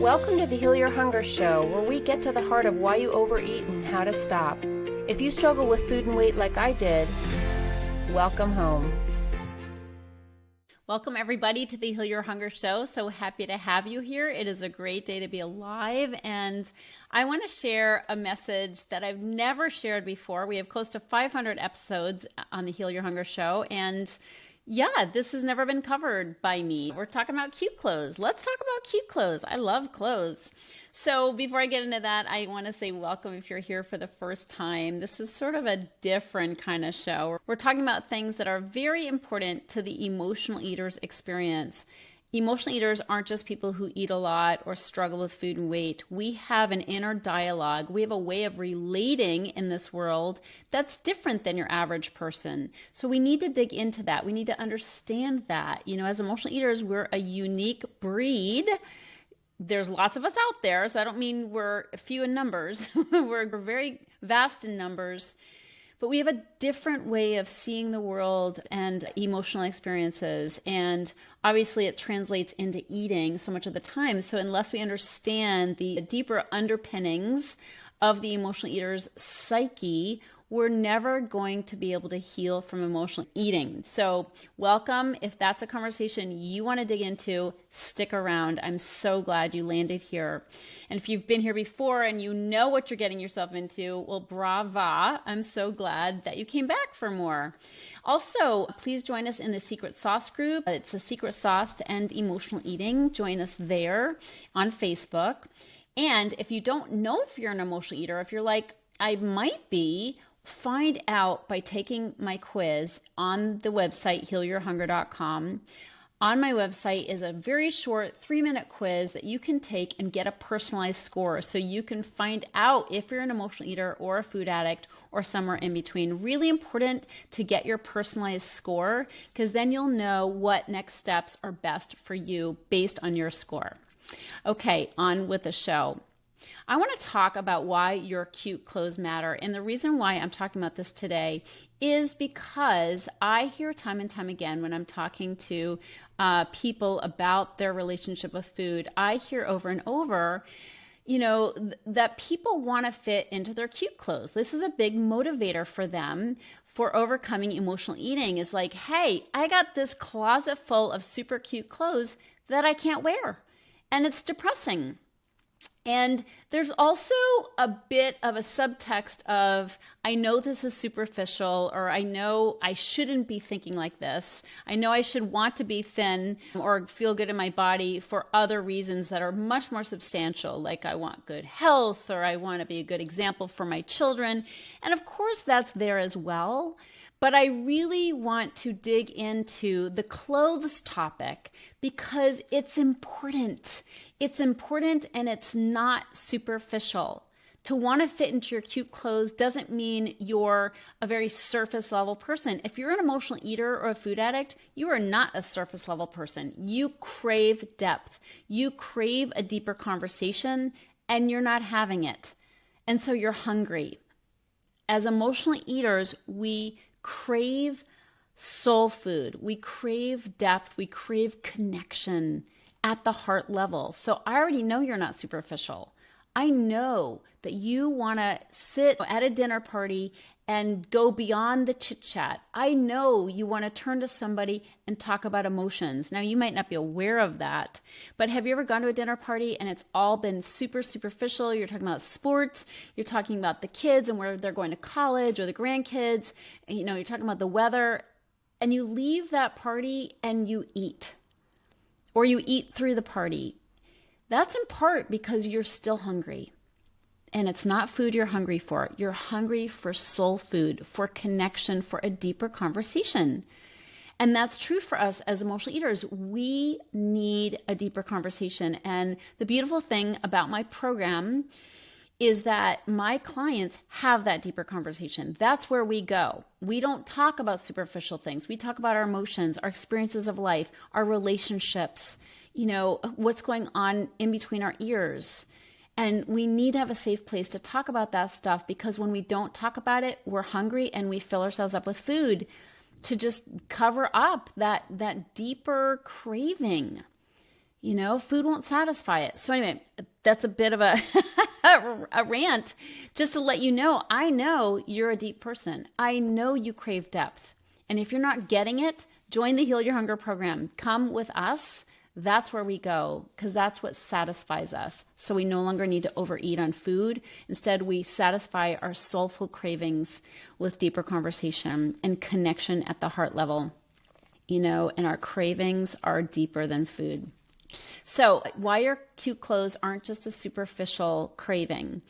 Welcome to the Heal Your Hunger Show, where we get to the heart of why you overeat and how to stop. If you struggle with food and weight like I did, welcome home. Welcome everybody to the Heal Your Hunger Show. So happy to have you here. It is a great day to be alive, and I want to share a message that I've never shared before. We have close to 500 episodes on the Heal Your Hunger Show, and yeah, this has never been covered by me. We're talking about cute clothes. Let's talk about cute clothes. I love clothes. So before I get into that, I want to say welcome if you're here for the first time. This is sort of a different kind of show. We're talking about things that are very important to the emotional eater's experience. Emotional eaters aren't just people who eat a lot or struggle with food and weight. We have an inner dialogue. We have a way of relating in this world that's different than your average person. So we need to dig into that. We need to understand that. You know, as emotional eaters, we're a unique breed. There's lots of us out there, so I don't mean we're few in numbers. We're very vast in numbers. But we have a different way of seeing the world and emotional experiences. And obviously it translates into eating so much of the time. So unless we understand the deeper underpinnings of the emotional eater's psyche, we're never going to be able to heal from emotional eating. So welcome. If that's a conversation you want to dig into, stick around. I'm so glad you landed here. And if you've been here before and you know what you're getting yourself into, well, brava. I'm so glad that you came back for more. Also, please join us in the Secret Sauce group. It's a secret sauce to end emotional eating. Join us there on Facebook. And if you don't know if you're an emotional eater, if you're like, I might be, find out by taking my quiz on the website, healyourhunger.com. On my website is a very short 3-minute quiz that you can take and get a personalized score. So you can find out if you're an emotional eater or a food addict or somewhere in between. Really important to get your personalized score, because then you'll know what next steps are best for you based on your score. Okay, on with the show. I want to talk about why your cute clothes matter. And the reason why I'm talking about this today is because I hear time and time again when I'm talking to people about their relationship with food, I hear over and over, you know, that people want to fit into their cute clothes. This is a big motivator for them for overcoming emotional eating, is like, hey, I got this closet full of super cute clothes that I can't wear. And it's depressing. And there's also a bit of a subtext of, I know this is superficial, or I know I shouldn't be thinking like this. I know I should want to be thin or feel good in my body for other reasons that are much more substantial, like I want good health, or I want to be a good example for my children. And of course that's there as well. But I really want to dig into the clothes topic because it's important. It's important and it's not superficial. To want to fit into your cute clothes doesn't mean you're a very surface level person. If you're an emotional eater or a food addict, you are not a surface level person. You crave depth. You crave a deeper conversation and you're not having it. And so you're hungry. As emotional eaters, we crave soul food. We crave depth. We crave connection at the heart level. So I already know you're not superficial. I know that you want to sit at a dinner party and go beyond the chit chat. I know you want to turn to somebody and talk about emotions. Now, you might not be aware of that, but have you ever gone to a dinner party and it's all been super superficial? You're talking about sports, you're talking about the kids and where they're going to college or the grandkids, you know, you're talking about the weather, and you leave that party and you eat, or you eat through the party. That's in part because you're still hungry. And it's not food you're hungry for. You're hungry for soul food, for connection, for a deeper conversation. And that's true for us as emotional eaters. We need a deeper conversation. And the beautiful thing about my program is that my clients have that deeper conversation. That's where we go. We don't talk about superficial things. We talk about our emotions, our experiences of life, our relationships, you know, what's going on in between our ears. And we need to have a safe place to talk about that stuff, because when we don't talk about it, we're hungry and we fill ourselves up with food to just cover up that deeper craving. Food won't satisfy it. So anyway, that's a bit of a a rant just to let you know, I know you're a deep person. I know you crave depth. And if you're not getting it, join the Heal Your Hunger program. Come with us. That's where we go, because that's what satisfies us. So we no longer need to overeat on food. Instead, we satisfy our soulful cravings with deeper conversation and connection at the heart level. And our cravings are deeper than food. So why your cute clothes aren't just a superficial craving.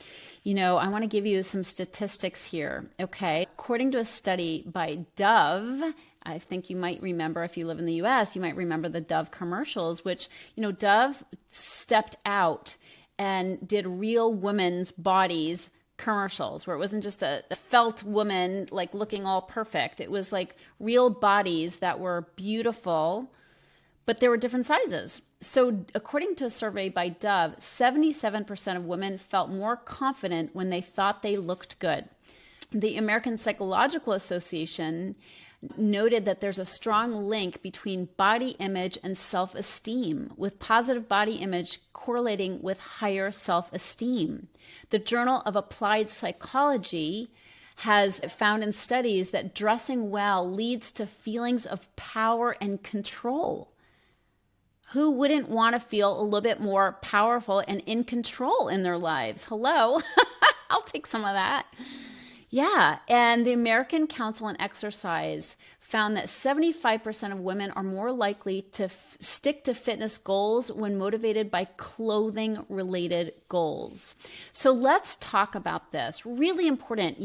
I want to give you some statistics here. Okay. According to a study by Dove, I think you might remember, if you live in the US, you might remember the Dove commercials, which, Dove stepped out and did real women's bodies commercials where it wasn't just a felt woman like looking all perfect. It was like real bodies that were beautiful, but there were different sizes. So according to a survey by Dove, 77% of women felt more confident when they thought they looked good. The American Psychological Association noted that there's a strong link between body image and self-esteem, with positive body image correlating with higher self-esteem. The Journal of Applied Psychology has found in studies that dressing well leads to feelings of power and control. Who wouldn't want to feel a little bit more powerful and in control in their lives? Hello, I'll take some of that. Yeah, and the American Council on Exercise found that 75% of women are more likely to stick to fitness goals when motivated by clothing-related goals. So let's talk about this. Really important,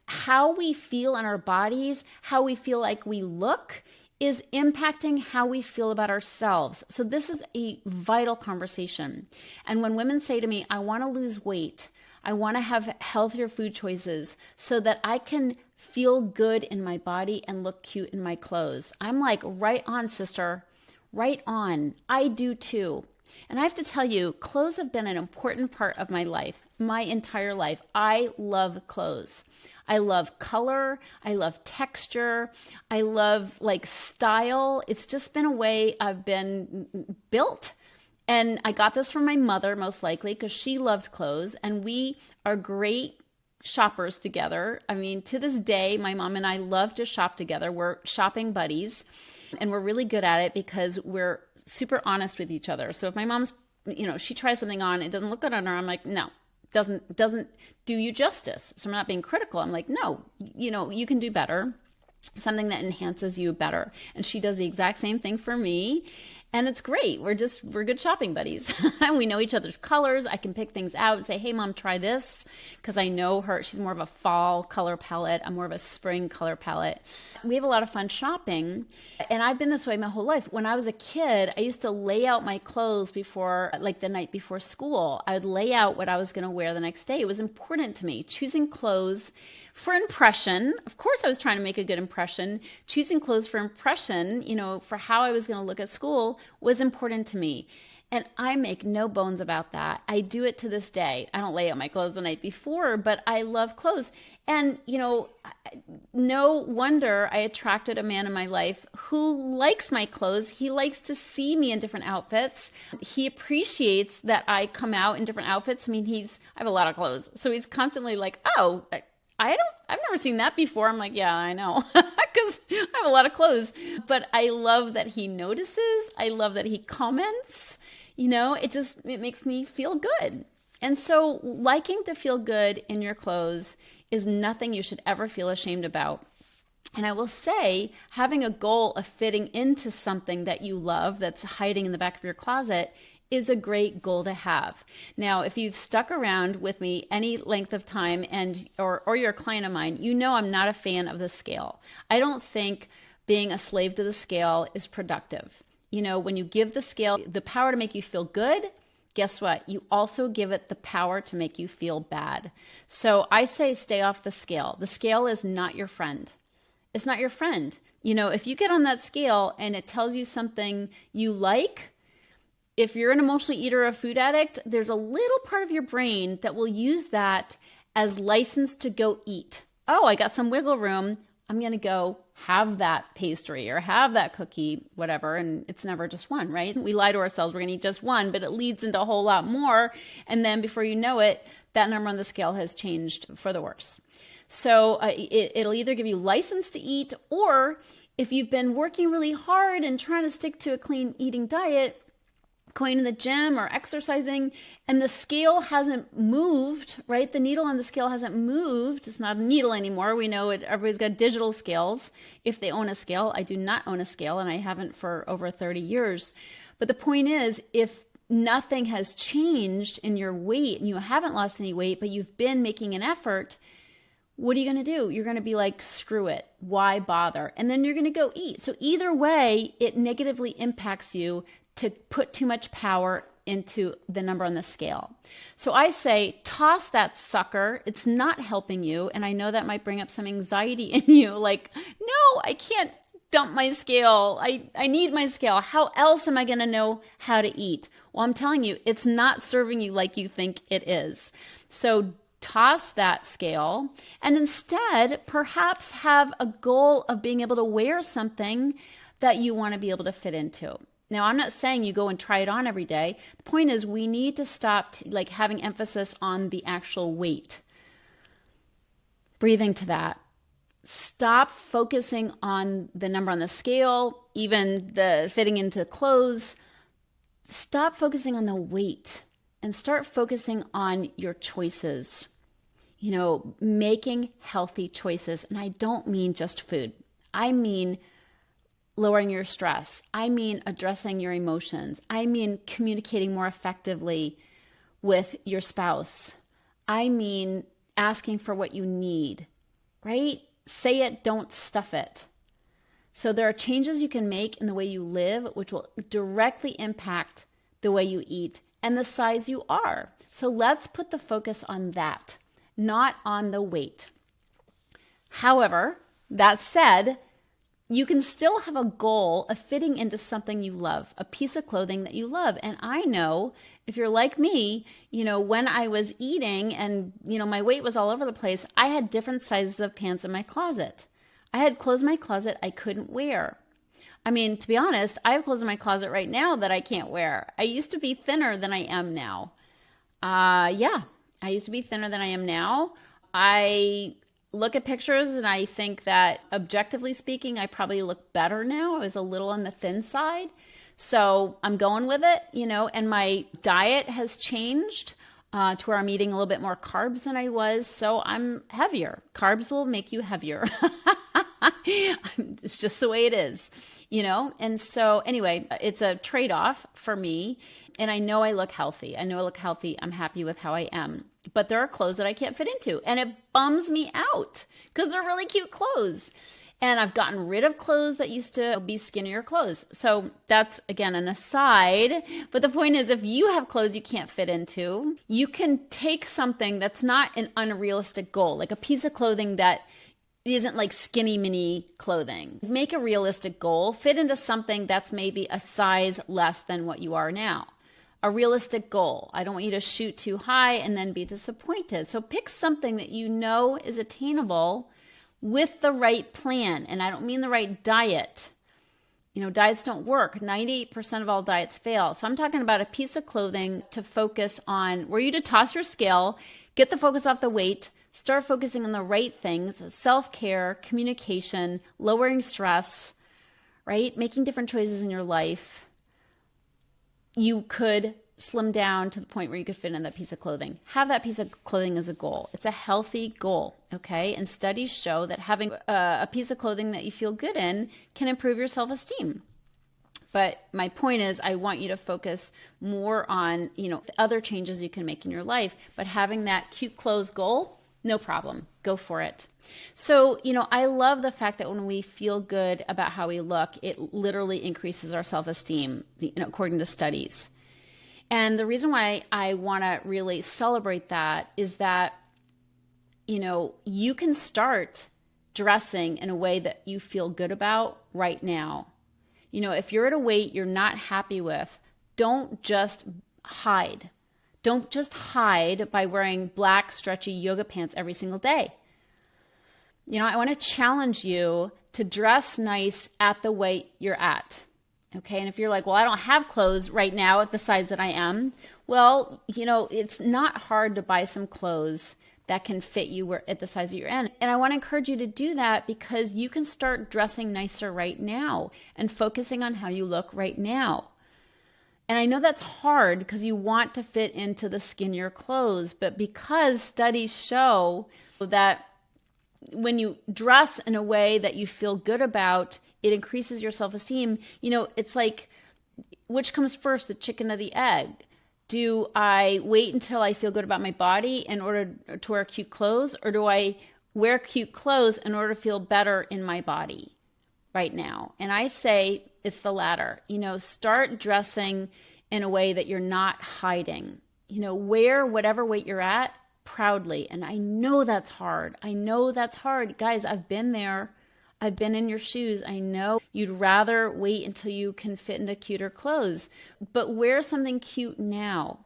how we feel in our bodies, how we feel like we look, is impacting how we feel about ourselves. So this is a vital conversation. And when women say to me, I want to lose weight, I want to have healthier food choices so that I can feel good in my body and look cute in my clothes, I'm like, right on, sister, right on. I do too. And I have to tell you, clothes have been an important part of my life, my entire life. I love clothes. I love color. I love texture. I love style. It's just been a way I've been built. And I got this from my mother, most likely, because she loved clothes. And we are great shoppers together. I mean, to this day, my mom and I love to shop together. We're shopping buddies. And we're really good at it because we're super honest with each other. So if my mom's, she tries something on, it doesn't look good on her, I'm like, no. Doesn't do you justice. So I'm not being critical. I'm like, no, you can do better. Something that enhances you better. And she does the exact same thing for me. And it's great. We're good shopping buddies. We know each other's colors. I can pick things out and say, hey, mom, try this. Because I know her. She's more of a fall color palette. I'm more of a spring color palette. We have a lot of fun shopping. And I've been this way my whole life. When I was a kid, I used to lay out my clothes before, the night before school. I would lay out what I was going to wear the next day. It was important to me. Choosing clothes for impression. Of course, I was trying to make a good impression. Choosing clothes for impression, for how I was going to look at school was important to me. And I make no bones about that. I do it to this day. I don't lay out my clothes the night before, but I love clothes. And, no wonder I attracted a man in my life who likes my clothes. He likes to see me in different outfits. He appreciates that I come out in different outfits. I mean, I have a lot of clothes. So he's constantly like, oh, I've never seen that before. I'm like, yeah, I know, because I have a lot of clothes, but I love that he notices. I love that he comments, it makes me feel good. And so liking to feel good in your clothes is nothing you should ever feel ashamed about. And I will say, having a goal of fitting into something that you love that's hiding in the back of your closet is a great goal to have. Now, if you've stuck around with me any length of time or you're a client of mine, I'm not a fan of the scale. I don't think being a slave to the scale is productive. When you give the scale the power to make you feel good, guess what? You also give it the power to make you feel bad. So I say stay off the scale. The scale is not your friend. It's not your friend. If you get on that scale and it tells you something you like, if you're an emotional eater or a food addict, there's a little part of your brain that will use that as license to go eat. Oh, I got some wiggle room. I'm going to go have that pastry or have that cookie, whatever. And it's never just one, right? We lie to ourselves, we're going to eat just one, but it leads into a whole lot more. And then before you know it, that number on the scale has changed for the worse. So it'll either give you license to eat, or if you've been working really hard and trying to stick to a clean eating diet, going to the gym or exercising, and the scale hasn't moved, right? The needle on the scale hasn't moved. It's not a needle anymore. We know it. Everybody's got digital scales if they own a scale. I do not own a scale, and I haven't for over 30 years. But the point is, if nothing has changed in your weight and you haven't lost any weight, but you've been making an effort, what are you going to do? You're going to be like, screw it. Why bother? And then you're going to go eat. So either way, it negatively impacts you to put too much power into the number on the scale. So I say, toss that sucker. It's not helping you. And I know that might bring up some anxiety in you. Like, no, I can't dump my scale. I need my scale. How else am I going to know how to eat? Well, I'm telling you, it's not serving you like you think it is. So toss that scale and instead perhaps have a goal of being able to wear something that you want to be able to fit into. Now, I'm not saying you go and try it on every day. The point is, we need to stop having emphasis on the actual weight. Breathing to that. Stop focusing on the number on the scale, even the fitting into clothes. Stop focusing on the weight and start focusing on your choices. Making healthy choices. And I don't mean just food. I mean lowering your stress. I mean addressing your emotions. I mean communicating more effectively with your spouse. I mean asking for what you need, right? Say it, don't stuff it. So there are changes you can make in the way you live, which will directly impact the way you eat and the size you are. So let's put the focus on that, not on the weight. However, that said, you can still have a goal of fitting into something you love, a piece of clothing that you love. And I know if you're like me, when I was eating and, my weight was all over the place, I had different sizes of pants in my closet. I had clothes in my closet I couldn't wear. I mean, to be honest, I have clothes in my closet right now that I can't wear. I used to be thinner than I am now. I used to be thinner than I am now. I look at pictures and I think that objectively speaking, I probably look better now. I was a little on the thin side. So I'm going with it, and my diet has changed to where I'm eating a little bit more carbs than I was. So I'm heavier. Carbs will make you heavier. It's just the way it is, And so anyway, it's a trade-off for me. And I know I look healthy. I'm happy with how I am. But there are clothes that I can't fit into. And it bums me out because they're really cute clothes. And I've gotten rid of clothes that used to be skinnier clothes. So that's, again, an aside. But the point is, if you have clothes you can't fit into, you can take something that's not an unrealistic goal, like a piece of clothing that isn't like skinny mini clothing. Make a realistic goal, fit into something that's maybe a size less than what you are now. A realistic goal. I don't want you to shoot too high and then be disappointed. So pick something that you know is attainable with the right plan. And I don't mean the right diet. Diets don't work. 98% of all diets fail. So I'm talking about a piece of clothing to focus on, where you to toss your scale, get the focus off the weight, start focusing on the right things, self-care, communication, lowering stress, right? Making different choices in your life. You could slim down to the point where you could fit in that piece of clothing. Have that piece of clothing as a goal. It's a healthy goal, okay? And studies show that having a piece of clothing that you feel good in can improve your self-esteem. But my point is, I want you to focus more on, other changes you can make in your life. But having that cute clothes goal, no problem. Go for it. So, I love the fact that when we feel good about how we look, it literally increases our self-esteem, according to studies. And the reason why I want to really celebrate that is that, you can start dressing in a way that you feel good about right now. If you're at a weight you're not happy with, don't just hide. Don't just hide by wearing black, stretchy yoga pants every single day. I want to challenge you to dress nice at the weight you're at. Okay. And if you're like, well, I don't have clothes right now at the size that I am. Well, it's not hard to buy some clothes that can fit you at the size that you're in. And I want to encourage you to do that because you can start dressing nicer right now and focusing on how you look right now. And I know that's hard because you want to fit into the skinnier clothes, but because studies show that when you dress in a way that you feel good about, it increases your self-esteem. It's like, which comes first, the chicken or the egg? Do I wait until I feel good about my body in order to wear cute clothes? Or do I wear cute clothes in order to feel better in my body right now? And I say it's the latter. Start dressing in a way that you're not hiding. Wear whatever weight you're at proudly. And I know that's hard. Guys, I've been there. I've been in your shoes. I know you'd rather wait until you can fit into cuter clothes, but wear something cute now.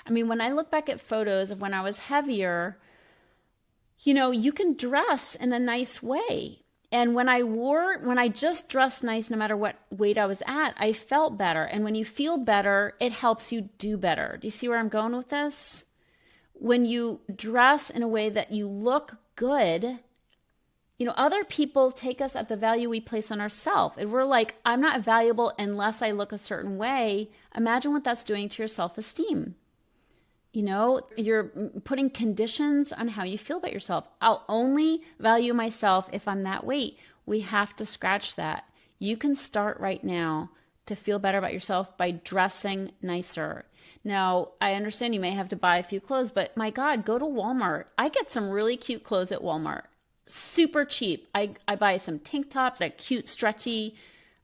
I mean, when I look back at photos of when I was heavier, you can dress in a nice way. And when I just dressed nice, no matter what weight I was at, I felt better. And when you feel better, it helps you do better. Do you see where I'm going with this? When you dress in a way that you look good, other people take us at the value we place on ourselves. If we're like, I'm not valuable unless I look a certain way, imagine what that's doing to your self-esteem. You're putting conditions on how you feel about yourself. I'll only value myself if I'm that weight. We have to scratch that. You can start right now to feel better about yourself by dressing nicer. Now, I understand you may have to buy a few clothes, but my God, go to Walmart. I get some really cute clothes at Walmart. Super cheap. I buy some tank tops, like cute stretchy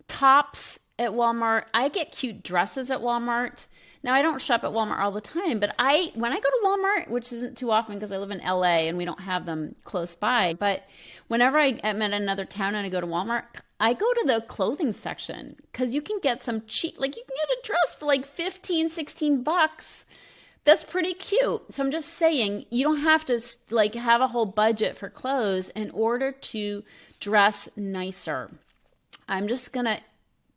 tops at Walmart. I get cute dresses at Walmart. Now, I don't shop at Walmart all the time, but when I go to Walmart, which isn't too often because I live in LA and we don't have them close by, but whenever I'm in another town and I go to Walmart, I go to the clothing section because you can get some cheap, like you can get a dress for like 15, 16 bucks. That's pretty cute. So I'm just saying, you don't have to have a whole budget for clothes in order to dress nicer. I'm just going to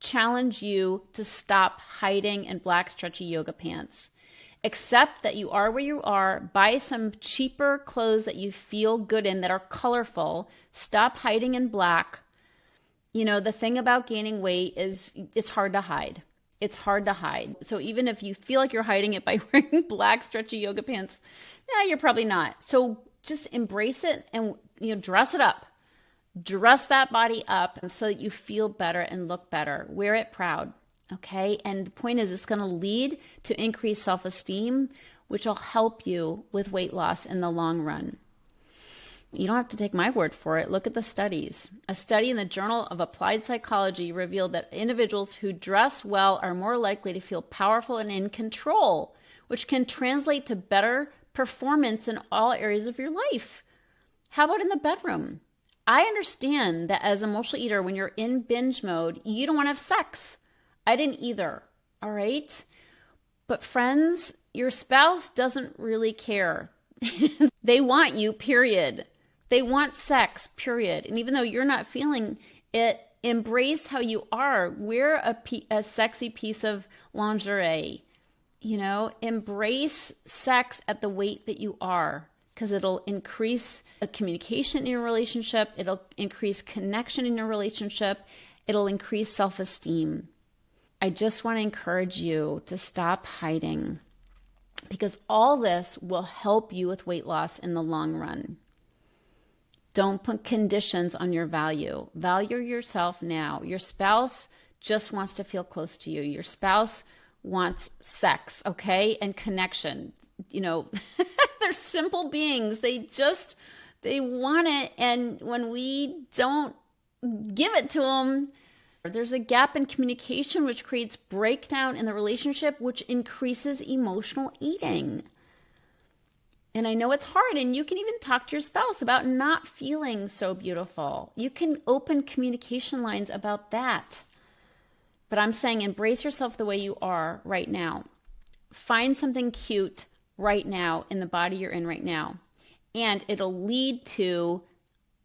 challenge you to stop hiding in black stretchy yoga pants. Accept that you are where you are. Buy some cheaper clothes that you feel good in that are colorful. Stop hiding in black. The thing about gaining weight is it's hard to hide. It's hard to hide. So even if you feel like you're hiding it by wearing black stretchy yoga pants, you're probably not. So just embrace it and dress it up. Dress that body up so that you feel better and look better. Wear it proud, okay? And the point is it's going to lead to increased self-esteem, which will help you with weight loss in the long run. You don't have to take my word for it. Look at the studies. A study in the Journal of Applied Psychology revealed that individuals who dress well are more likely to feel powerful and in control, which can translate to better performance in all areas of your life. How about in the bedroom? I understand that as an emotional eater, when you're in binge mode, you don't want to have sex. I didn't either, all right? But friends, your spouse doesn't really care. They want you, period. They want sex, period. And even though you're not feeling it, embrace how you are. Wear a sexy piece of lingerie. Embrace sex at the weight that you are, because it'll increase a communication in your relationship. It'll increase connection in your relationship. It'll increase self-esteem. I just want to encourage you to stop hiding, because all this will help you with weight loss in the long run. Don't put conditions on your value. Value yourself now. Your spouse just wants to feel close to you. Your spouse wants sex, okay? And connection. They're simple beings. They want it. And when we don't give it to them, there's a gap in communication, which creates breakdown in the relationship, which increases emotional eating. And I know it's hard, and you can even talk to your spouse about not feeling so beautiful. You can open communication lines about that. But I'm saying embrace yourself the way you are right now. Find something cute right now in the body you're in right now. And it'll lead to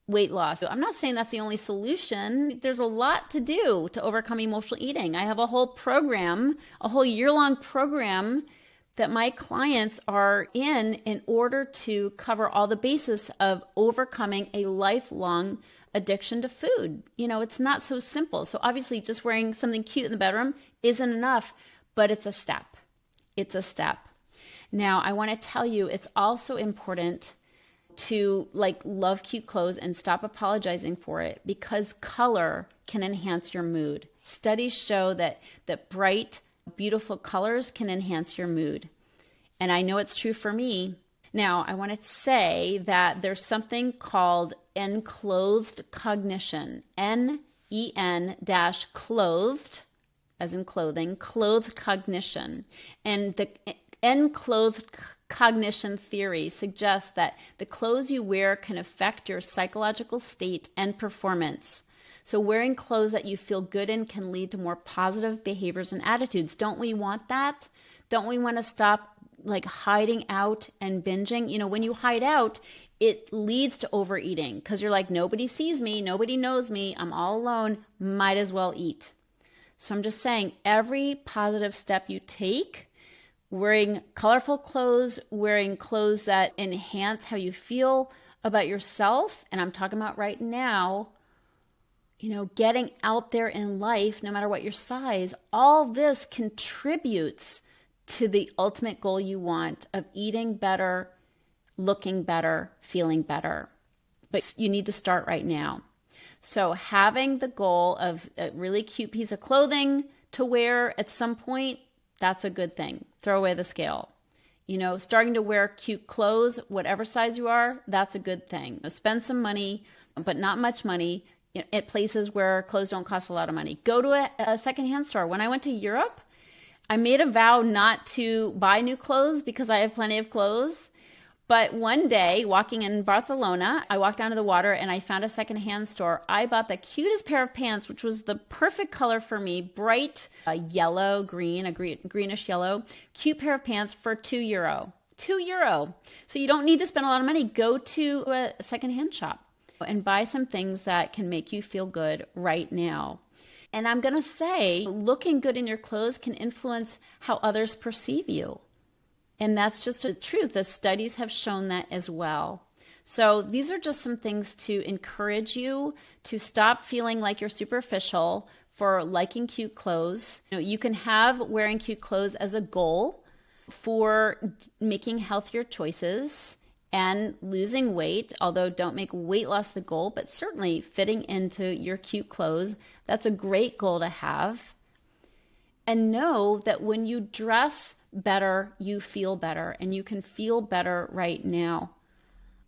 weight loss. I'm not saying that's the only solution. There's a lot to do to overcome emotional eating. I have a whole program, a whole year-long program that my clients are in order to cover all the basis of overcoming a lifelong addiction to food. It's not so simple. So obviously just wearing something cute in the bedroom isn't enough, but it's a step. It's a step. Now, I want to tell you, it's also important to love cute clothes and stop apologizing for it, because color can enhance your mood. Studies show that bright, beautiful colors can enhance your mood. And I know it's true for me. Now, I want to say that there's something called enclothed cognition, N-E-N-clothed, as in clothing, clothed cognition. And the enclothed cognition theory suggests that the clothes you wear can affect your psychological state and performance. So wearing clothes that you feel good in can lead to more positive behaviors and attitudes. Don't we want that? Don't we want to stop hiding out and binging? When you hide out, it leads to overeating because you're like, nobody sees me, nobody knows me, I'm all alone, might as well eat. So I'm just saying, every positive step you take, wearing colorful clothes, wearing clothes that enhance how you feel about yourself, and I'm talking about right now, getting out there in life, no matter what your size, all this contributes to the ultimate goal you want of eating better, looking better, feeling better. But you need to start right now. So having the goal of a really cute piece of clothing to wear at some point, that's a good thing. Throw away the scale. Starting to wear cute clothes, whatever size you are, that's a good thing. Spend some money, but not much money at places where clothes don't cost a lot of money. Go to a secondhand store. When I went to Europe, I made a vow not to buy new clothes because I have plenty of clothes. But one day, walking in Barcelona, I walked down to the water and I found a secondhand store. I bought the cutest pair of pants, which was the perfect color for me, bright yellow, green, a greenish yellow, cute pair of pants for €2. €2. So you don't need to spend a lot of money. Go to a secondhand shop and buy some things that can make you feel good right now. And I'm going to say, looking good in your clothes can influence how others perceive you. And that's just the truth. The studies have shown that as well. So these are just some things to encourage you to stop feeling like you're superficial for liking cute clothes. You can have wearing cute clothes as a goal for making healthier choices and losing weight, although don't make weight loss the goal, but certainly fitting into your cute clothes. That's a great goal to have. And know that when you dress better, you feel better, and you can feel better right now.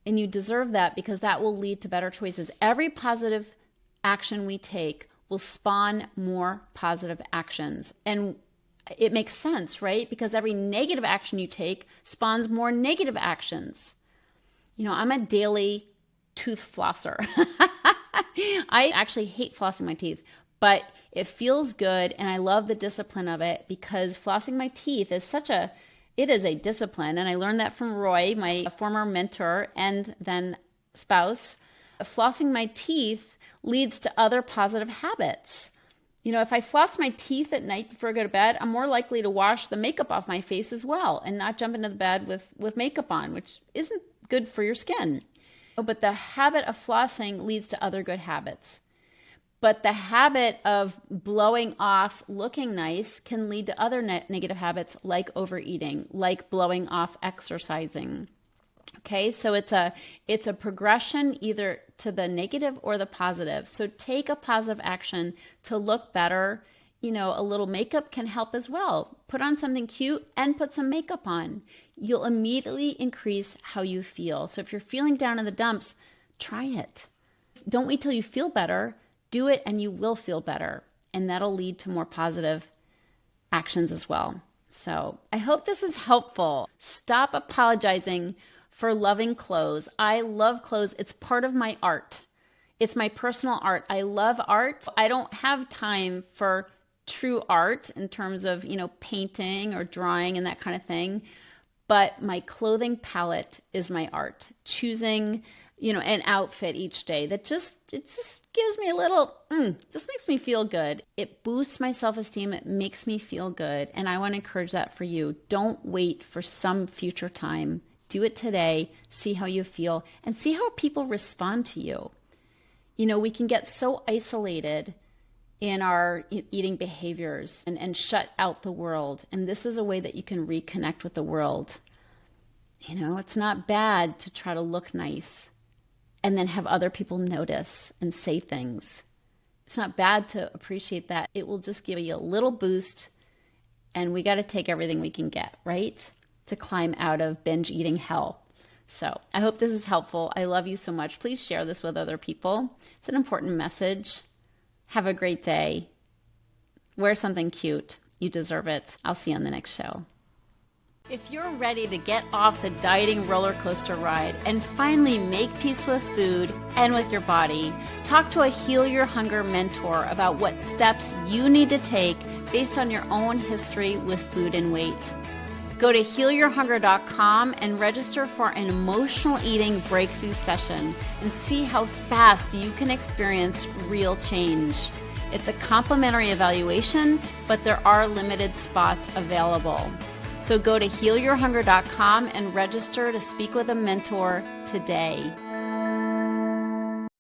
And you deserve that because that will lead to better choices. Every positive action we take will spawn more positive actions. And it makes sense, right? Because every negative action you take spawns more negative actions. I'm a daily tooth flosser. I actually hate flossing my teeth, but it feels good and I love the discipline of it because flossing my teeth is it is a discipline. And I learned that from Roy, my former mentor and then spouse. Flossing my teeth leads to other positive habits. If I floss my teeth at night before I go to bed, I'm more likely to wash the makeup off my face as well and not jump into the bed with makeup on, which isn't good for your skin. But the habit of flossing leads to other good habits. But the habit of blowing off looking nice can lead to other negative habits like overeating, like blowing off exercising. Okay, so it's a progression either to the negative or the positive. So take a positive action to look better. A little makeup can help as well. Put on something cute and put some makeup on. You'll immediately increase how you feel. So if you're feeling down in the dumps, try it. Don't wait till you feel better. Do it and you will feel better. And that'll lead to more positive actions as well. So I hope this is helpful. Stop apologizing for loving clothes. I love clothes. It's part of my art. It's my personal art. I love art. I don't have time for true art in terms of, painting or drawing and that kind of thing. But my clothing palette is my art. Choosing, an outfit each day that it just gives me a little, just makes me feel good. It boosts my self-esteem. It makes me feel good. And I want to encourage that for you. Don't wait for some future time. Do it today. See how you feel and see how people respond to you. We can get so isolated in our eating behaviors and shut out the world. And this is a way that you can reconnect with the world. It's not bad to try to look nice and then have other people notice and say things. It's not bad to appreciate that. It will just give you a little boost, and we got to take everything we can get, right? To climb out of binge eating hell. So I hope this is helpful. I love you so much. Please share this with other people. It's an important message. Have a great day. Wear something cute. You deserve it. I'll see you on the next show. If you're ready to get off the dieting roller coaster ride and finally make peace with food and with your body, talk to a Heal Your Hunger mentor about what steps you need to take based on your own history with food and weight. Go to healyourhunger.com and register for an emotional eating breakthrough session and see how fast you can experience real change. It's a complimentary evaluation, but there are limited spots available. So go to healyourhunger.com and register to speak with a mentor today.